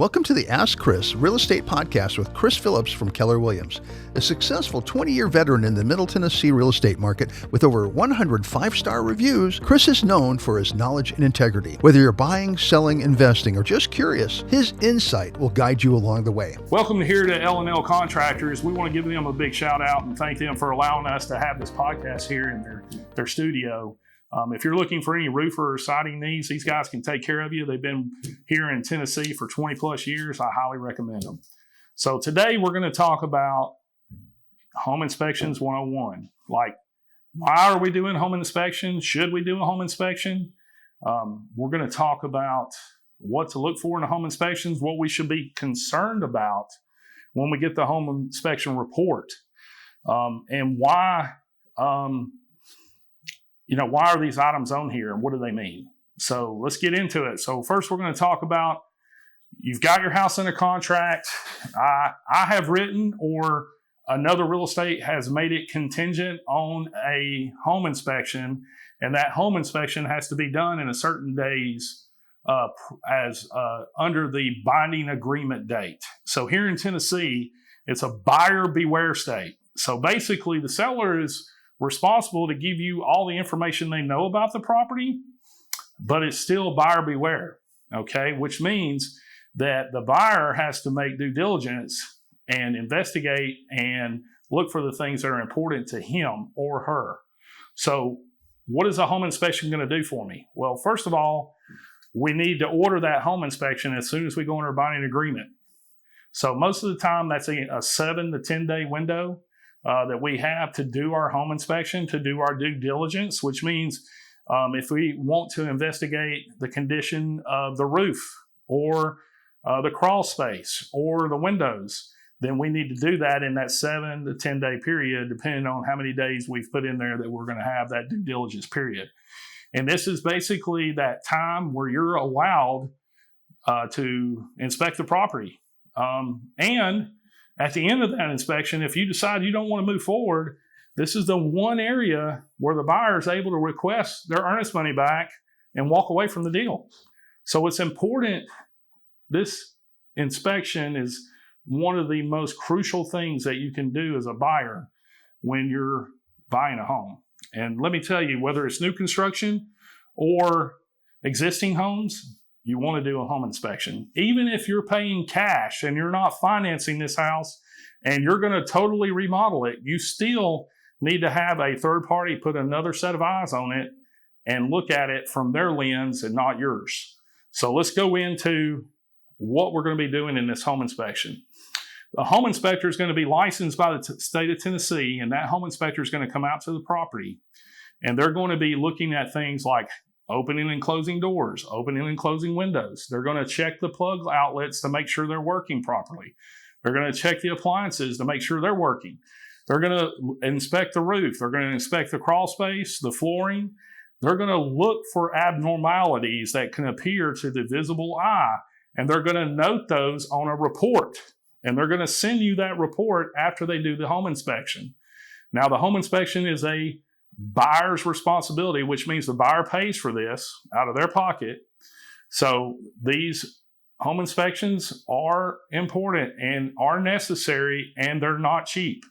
Welcome to the Ask Chris Real Estate Podcast with Chris Phillips from Keller Williams. A successful 20-year veteran in the Middle Tennessee real estate market with over 100 5-star reviews, Chris is known for his knowledge and integrity. Whether you're buying, selling, investing, or just curious, his insight will guide you along the way. Welcome here to L&L Contractors. We want to give them a big shout out and thank them for allowing us to have this podcast here in their studio. If you're looking for any roofer or siding needs, these guys can take care of you. They've been here in Tennessee for 20 plus years. I highly recommend them. So today we're going to talk about home inspections 101. Like, why are we doing home inspections? Should we do a home inspection? We're going to talk about what to look for in the home inspections, what we should be concerned about when we get the home inspection report, and why why are these items on here and what do they mean? So let's get into it. So first we're going to talk about, you've got your house under contract. I have written, or another real estate has made it contingent on a home inspection, and that home inspection has to be done in a certain days under the binding agreement date. So here in Tennessee, it's a buyer beware state. So basically the seller is responsible to give you all the information they know about the property, but it's still buyer beware, okay? Which means that the buyer has to make due diligence and investigate and look for the things that are important to him or her. So what is a home inspection going to do for me? Well, first of all, we need to order that home inspection as soon as we go under a binding agreement. So most of the time, that's a 7 to 10 day window that we have to do our home inspection, to do our due diligence, which means if we want to investigate the condition of the roof or the crawl space or the windows, then we need to do that in that 7 to 10 day period, depending on how many days we've put in there that we're going to have that due diligence period. And this is basically that time where you're allowed to inspect the property. And at the end of that inspection, if you decide you don't want to move forward, this is the one area where the buyer is able to request their earnest money back and walk away from the deal. So it's important. This inspection is one of the most crucial things that you can do as a buyer when you're buying a home. And let me tell you, whether it's new construction or existing homes, you want to do a home inspection. Even if you're paying cash and you're not financing this house and you're going to totally remodel it, you still need to have a third party put another set of eyes on it and look at it from their lens and not yours. So let's go into what we're going to be doing in this home inspection. The home inspector is going to be licensed by the state of Tennessee, and that home inspector is going to come out to the property, and they're going to be looking at things like opening and closing doors, opening and closing windows. They're going to check the plug outlets to make sure they're working properly. They're going to check the appliances to make sure they're working. They're going to inspect the roof. They're going to inspect the crawl space, the flooring. They're going to look for abnormalities that can appear to the visible eye, and they're going to note those on a report. And they're going to send you that report after they do the home inspection. Now, the home inspection is a buyer's responsibility, which means the buyer pays for this out of their pocket. So these home inspections are important and are necessary, and they're not cheap,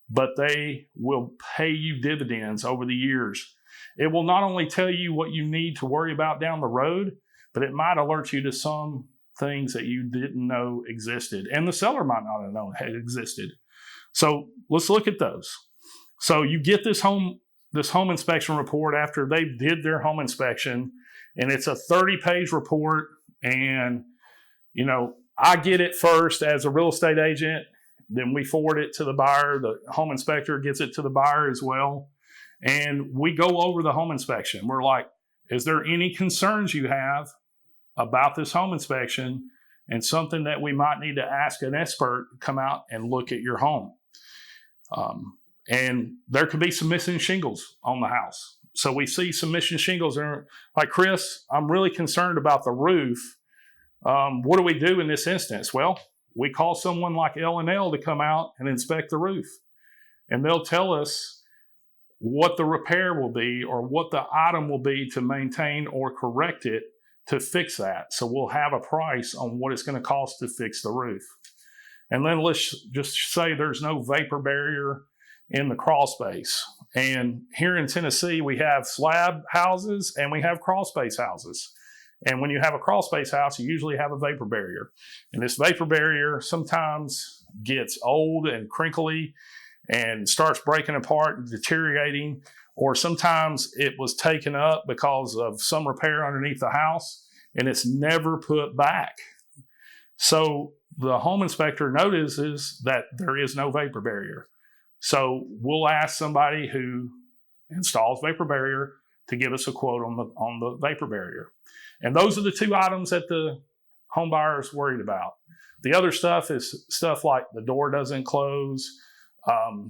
but they will pay you dividends over the years. It will not only tell you what you need to worry about down the road, but it might alert you to some things that you didn't know existed, and the seller might not have known had existed. So let's look at those. So you get this home inspection report after they did their home inspection, and it's a 30-page report. And, I get it first as a real estate agent, then we forward it to the buyer. The home inspector gets it to the buyer as well. And we go over the home inspection. We're like, is there any concerns you have about this home inspection, and something that we might need to ask an expert to come out and look at your home? And there could be some missing shingles on the house. So we see some missing shingles and are like, Chris, I'm really concerned about the roof. What do we do in this instance? Well, we call someone like L&L to come out and inspect the roof. And they'll tell us what the repair will be or what the item will be to maintain or correct it to fix that. So we'll have a price on what it's going to cost to fix the roof. And then let's just say there's no vapor barrier in the crawl space. And here in Tennessee, we have slab houses and we have crawl space houses. And when you have a crawl space house, you usually have a vapor barrier. And this vapor barrier sometimes gets old and crinkly and starts breaking apart and deteriorating. Or sometimes it was taken up because of some repair underneath the house and it's never put back. So the home inspector notices that there is no vapor barrier. So we'll ask somebody who installs vapor barrier to give us a quote on the vapor barrier. And those are the two items that the home buyer is worried about. The other stuff is stuff like the door doesn't close.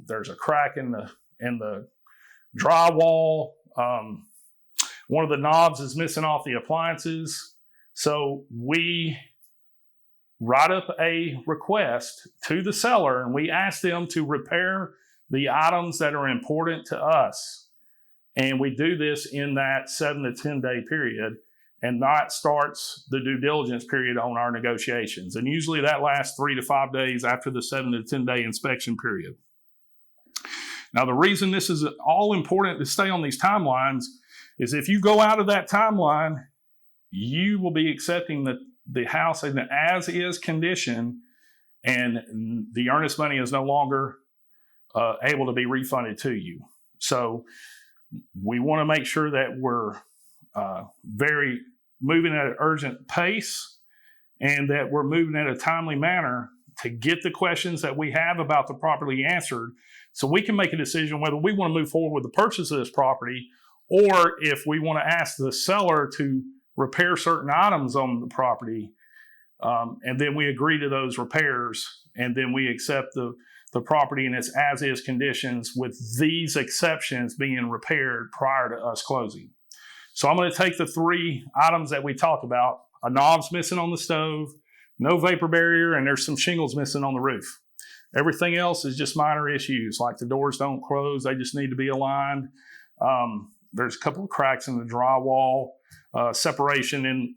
There's a crack in the drywall. One of the knobs is missing off the appliances. So we write up a request to the seller and we ask them to repair the items that are important to us. And we do this in that 7 to 10 day period, and that starts the due diligence period on our negotiations. And usually that lasts 3 to 5 days after the 7 to 10 day inspection period. Now, the reason this is all important to stay on these timelines is if you go out of that timeline, you will be accepting the house in the as-is condition, and the earnest money is no longer able to be refunded to you. So we want to make sure that we're very moving at an urgent pace and that we're moving at a timely manner to get the questions that we have about the property answered so we can make a decision whether we want to move forward with the purchase of this property or if we want to ask the seller to repair certain items on the property, and then we agree to those repairs, and then we accept the property in its as-is conditions with these exceptions being repaired prior to us closing. So I'm going to take the 3 items that we talked about. A knob's missing on the stove, no vapor barrier, and there's some shingles missing on the roof. Everything else is just minor issues, like the doors don't close, they just need to be aligned. There's a couple of cracks in the drywall, separation in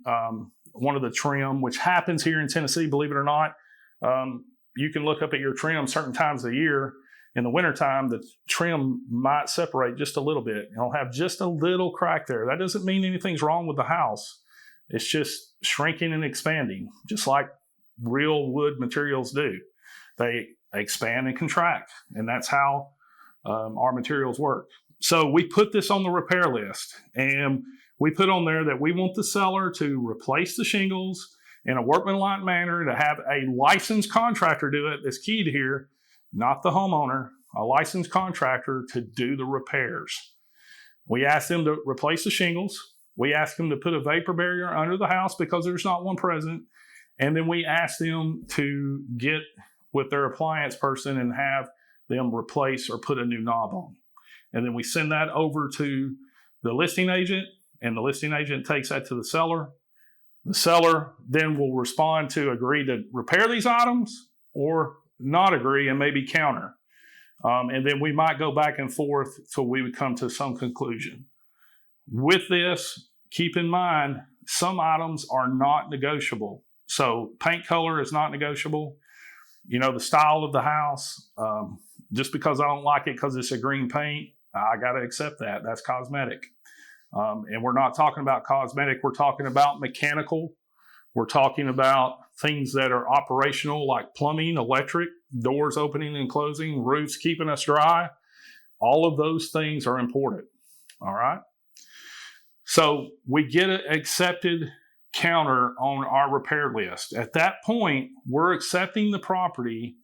one of the trim, which happens here in Tennessee, believe it or not. You can look up at your trim certain times of the year. In the wintertime, the trim might separate just a little bit. It'll have just a little crack there. That doesn't mean anything's wrong with the house. It's just shrinking and expanding, just like real wood materials do. They expand and contract, and that's how our materials work. So we put this on the repair list, and we put on there that we want the seller to replace the shingles in a workmanlike manner, to have a licensed contractor do it. That's key to here, not the homeowner, a licensed contractor to do the repairs. We ask them to replace the shingles. We ask them to put a vapor barrier under the house because there's not one present. And then we ask them to get with their appliance person and have them replace or put a new knob on. And then we send that over to the listing agent, and the listing agent takes that to the seller. The seller then will respond to agree to repair these items or not agree and maybe counter. And then we might go back and forth till we would come to some conclusion. With this, keep in mind, some items are not negotiable. So paint color is not negotiable. You know, the style of the house, just because I don't like it because it's a green paint, I got to accept that. That's cosmetic. And we're not talking about cosmetic. We're talking about mechanical. We're talking about things that are operational, like plumbing, electric, doors opening and closing, roofs keeping us dry. All of those things are important. All right. So we get an accepted counter on our repair list. At that point, we're accepting the property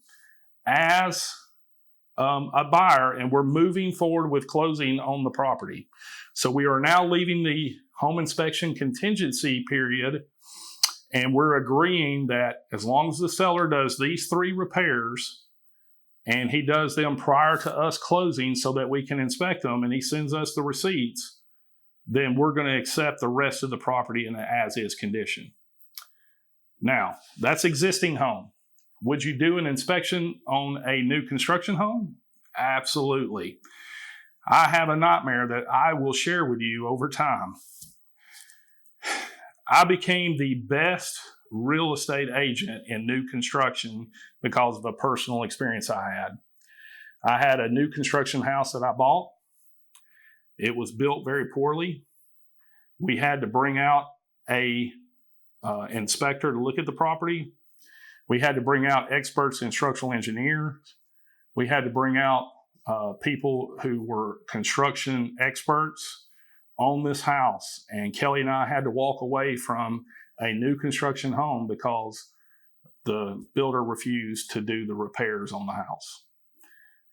as a buyer, and we're moving forward with closing on the property. So we are now leaving the home inspection contingency period, and we're agreeing that as long as the seller does these 3 repairs, and he does them prior to us closing so that we can inspect them, and he sends us the receipts, then we're going to accept the rest of the property in an as-is condition. Now, that's existing home. Would you do an inspection on a new construction home? Absolutely. I have a nightmare that I will share with you over time. I became the best real estate agent in new construction because of a personal experience I had. I had a new construction house that I bought. It was built very poorly. We had to bring out a inspector to look at the property. We had to bring out experts in structural engineers. We had to bring out people who were construction experts on this house. And Kelly and I had to walk away from a new construction home because the builder refused to do the repairs on the house.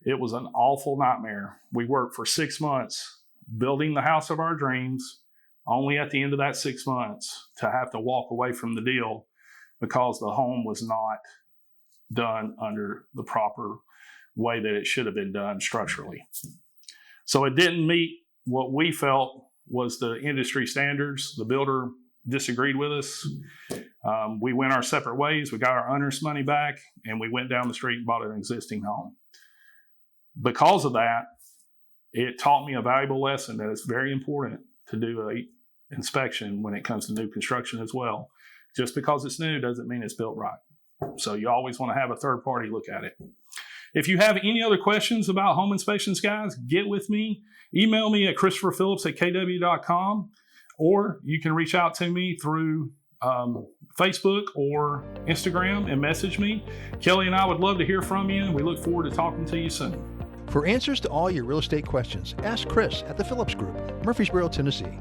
It was an awful nightmare. We worked for 6 months building the house of our dreams, only at the end of that 6 months to have to walk away from the deal because the home was not done under the proper way that it should have been done structurally. So it didn't meet what we felt was the industry standards. The builder disagreed with us. We went our separate ways. We got our owner's money back, and we went down the street and bought an existing home. Because of that, it taught me a valuable lesson that it's very important to do an inspection when it comes to new construction as well. Just because it's new doesn't mean it's built right. So you always want to have a third party look at it. If you have any other questions about home inspections, guys, get with me. Email me at christopherphillips@kw.com, or you can reach out to me through Facebook or Instagram and message me. Kelly and I would love to hear from you, and we look forward to talking to you soon. For answers to all your real estate questions, ask Chris at the Phillips Group, Murfreesboro, Tennessee.